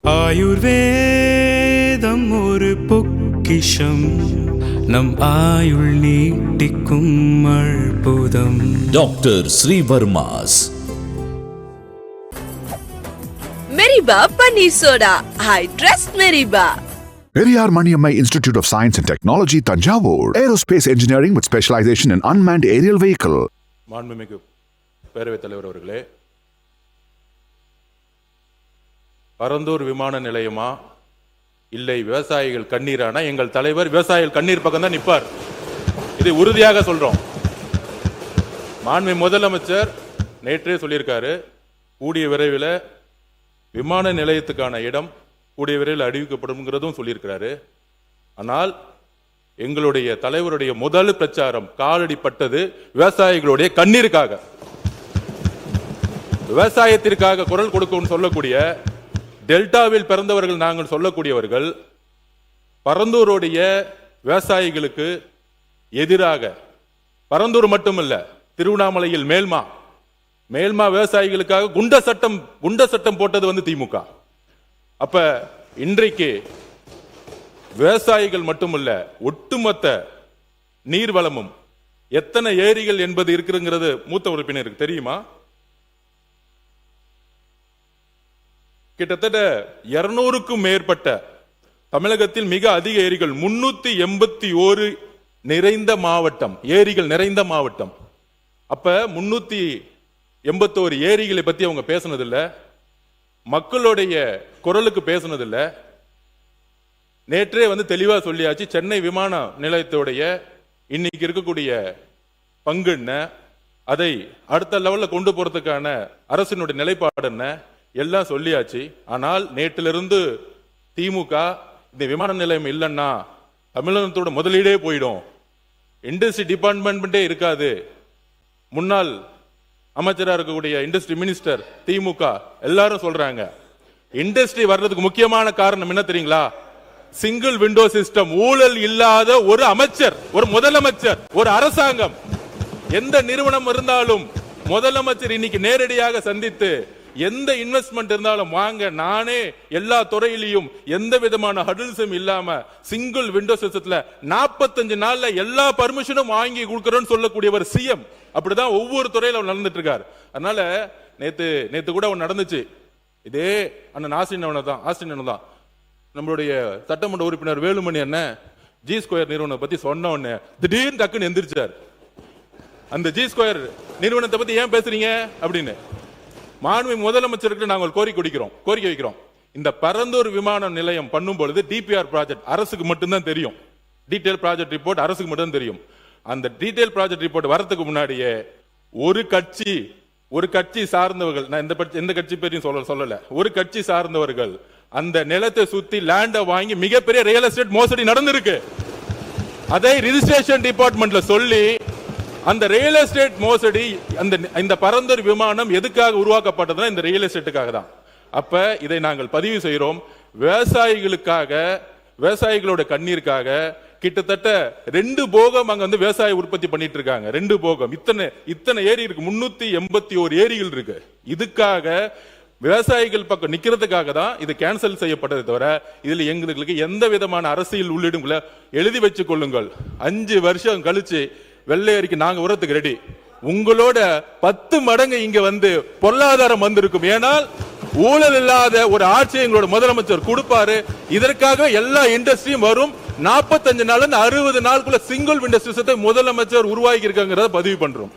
ஆயுர்வேதம் ஒரு பொக்கிஷம், நம் ஆயுள் நீட்டிக்கும் அற்புதம். டாக்டர் ஸ்ரீவர்மாஸ். மெரிபா பன்னீர் soda. I trust Meriba. Periyar Maniammai Institute of Science and Technology, Tanjavur. Aerospace Engineering with specialization in unmanned aerial vehicle. மாண்புமிகு பேரவைத் தலைவர் அவர்களே, பரந்தூர் விமான நிலையமா இல்லை விவசாயிகள் கண்ணீரானா? எங்கள் தலைவர் விவசாயிகள் கண்ணீர் பக்கம் தான் நிற்பார். இதை உறுதியாக சொல்றோம். மாண்புமிகு முதலமைச்சர் நேற்றே சொல்லியிருக்காரு, கூடிய விரைவில் விமான நிலையத்துக்கான இடம் கூடிய விரைவில் அறிவிக்கப்படும்ங்கிறதும் சொல்லியிருக்கிறாரு. ஆனால் எங்களுடைய தலைவருடைய முதல் பிரச்சாரம் காலடிப்பட்டது விவசாயிகளுடைய கண்ணீருக்காக. விவசாயத்திற்காக குரல் கொடுக்கும் சொல்லக்கூடிய டெல்டாவில் பிறந்தவர்கள் நாங்கள் சொல்லக்கூடியவர்கள் பரந்தூருடைய விவசாயிகளுக்கு எதிராக, பரந்தூர் மட்டுமல்ல, திருவண்ணாமலையில் மேல்மா விவசாயிகளுக்காக குண்ட சட்டம் போட்டது திமுக. அப்ப இன்றைக்கு விவசாயிகள் மட்டுமல்ல, ஒட்டுமொத்த நீர்வளமும் எத்தனை ஏரிகள் என்பது இருக்குங்கிறது மூத்த உறுப்பினருக்கு தெரியுமா? கிட்டத்தட்ட 200க்கும் மேற்பட்ட தமிழகத்தில் மிக அதிக ஏரிகள், 381 நிறைந்த மாவட்டம், ஏரிகள் நிறைந்த மாவட்டம். அப்ப 381 ஏரிகளை பத்தி அவங்க பேசினதில்லை, மக்களுடைய குரலுக்கு பேசினதில்லை. நேற்றே தெளிவா சொல்லியாச்சு. சென்னை விமான நிலையத்துடைய இன்னைக்கு இருக்கக்கூடிய பங்கு என்ன, அதை அடுத்த லெவல்ல கொண்டு போறதுக்கான அரசினுடைய நிலைப்பாடு என்ன, எல்லாம் சொல்லியாச்சு. ஆனால் நேற்றிலிருந்து திமுக இந்த விமான நிலையம் இல்லைன்னா தமிழகத்தோட முதலீடே போயிடும், இண்டஸ்ட்ரி டிபார்ட்மெண்ட்டே இருக்காது. முன்னாள் அமைச்சராக இருக்கக்கூடிய இண்டஸ்ட்ரி மினிஸ்டர் திமுக எல்லாரும் சொல்றாங்க. இண்டஸ்ட்ரி வர்றதுக்கு முக்கியமான காரணம் என்ன தெரியுங்களா? Single window system. ஊழல் இல்லாத ஒரு அமைச்சர், ஒரு முதலமைச்சர், ஒரு அரசாங்கம், எந்த நிறுவனம் இருந்தாலும் முதலமைச்சர் இன்னைக்கு நேரடியாக சந்தித்து எந்த இன்வெஸ்ட்மெண்ட் இருந்தாலும் வாங்க, நானே எல்லா துறையிலையும் எந்த விதமான ஹடில்ஸும் இல்லாம சிங்கிள் விண்டோ சிஸ்டத்துல 45 நாள்ல எல்லா பர்மிஷனும் வாங்கி கொடுக்கறோம்னு சொல்லக்கூடியவர் சிஎம். அப்படிதான் ஒவ்வொரு துறையில நடந்துட்டு இருக்காரு. அதனால நேத்து கூட நடந்துச்சு. இதே அண்ணன் ஆஸ்டின் தான் நம்மளுடைய சட்டமன்ற உறுப்பினர் வேலுமணி அண்ணன் ஜி ஸ்கொயர் நிறுவனத்தை பத்தி சொன்ன உடனே திடீர்னு டக்குன்னு எந்திரிச்சார். அந்த ஜி ஸ்கொயர் நிறுவனத்தை பத்தி ஏன் பேசுறீங்க அப்படின்னு மாண்புமிகு முதலமைச்சருக்கு நாங்கள் கோரிக்கை வைக்கிறோம். இந்த பரந்தூர் விமான நிலையம் பண்ணும் பொழுது டிபிஆர் ப்ராஜெக்ட் அரசுக்கு மட்டும்தான் தெரியும், டீடைல் ப்ராஜெக்ட் ரிப்போர்ட் அரசுக்கு மட்டும் தெரியும். அந்த டீடைல் ப்ராஜெக்ட் ரிப்போர்ட் வரதுக்கு முன்னாடியே ஒரு கட்சி சார்ந்தவர்கள், நான் எந்த கட்சி பேரையும் சொல்லல, ஒரு கட்சி சார்ந்தவர்கள் அந்த நிலத்தை சுத்தி லேண்டை வாங்கி மிகப்பெரிய ரியல் எஸ்டேட் மோசடி நடந்திருக்கு. அதை ரிஜிஸ்ட்ரேஷன் டிபார்ட்மெண்ட்ல சொல்லி அந்த ரியல் எஸ்டேட் மோசடி, இந்த பரந்தூர் விமானம் எதுக்காக உருவாக்கப்பட்டதுன்னா இந்த ரியல் எஸ்டேட்டுக்காக தான். அப்ப இதை நாங்கள் பதிவு செய்கிறோம். விவசாயிகளுக்காக, விவசாயிகளோட கண்ணீருக்காக கிட்டத்தட்ட 2 போகம் அங்க விவசாய உற்பத்தி பண்ணிட்டு இருக்காங்க. 2 போகம், இத்தனை ஏரி இருக்கு, 381 ஏரிகள் இருக்கு. இதுக்காக விவசாயிகள் பக்கம் நிக்கிறதுக்காக தான் இது கேன்சல் செய்யப்பட்டதை தவிர இதுல எங்களுக்கு எந்த விதமான அரசியல் உள்ளிடும் எழுதி வச்சுக் கொள்ளுங்கள். 5 வருஷம் கழிச்சு வெள்ளை அறிக்கை நாங்க உரத்துக்கு ரெடி. உங்களோட 10 மடங்கு இங்க பொருளாதாரம் வந்திருக்கும். ஏனால் ஊழல் இல்லாத ஒரு ஆட்சி எங்களோட முதலமைச்சர் கொடுப்பாரு. இதற்காக எல்லா இண்டஸ்ட்ரியும் வரும். 45 நாள் 60 நாளுக்குள்ள சிங்கிள் விண்டோ சிஸ்டத்தை முதலமைச்சர் உருவாக்கி இருக்காங்கிறத பதிவு பண்றோம்.